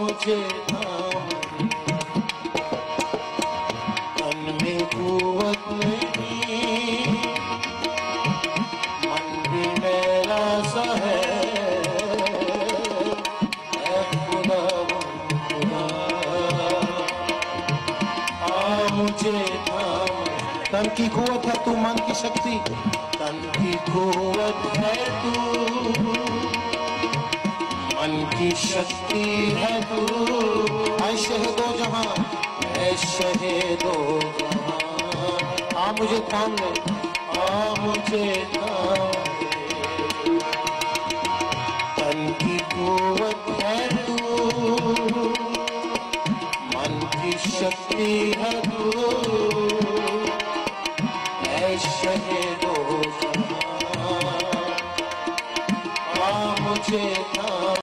मुझे थाम तन में कुव्वत नहीं, मन भी मेरा सा है, ऐ खुदा खुदा आ मुझे थाम। तन की कुव्वत है तू, मन की शक्ति, तन की कुव्वत है तू, मन की शक्ति है तू। ऐ शहीदो जहां, ऐ शहीदो जहां, आ मुझे थाम ले, आ मुझे थाम ले। तन की कुव्वत है तू, मन की शक्ति है तू।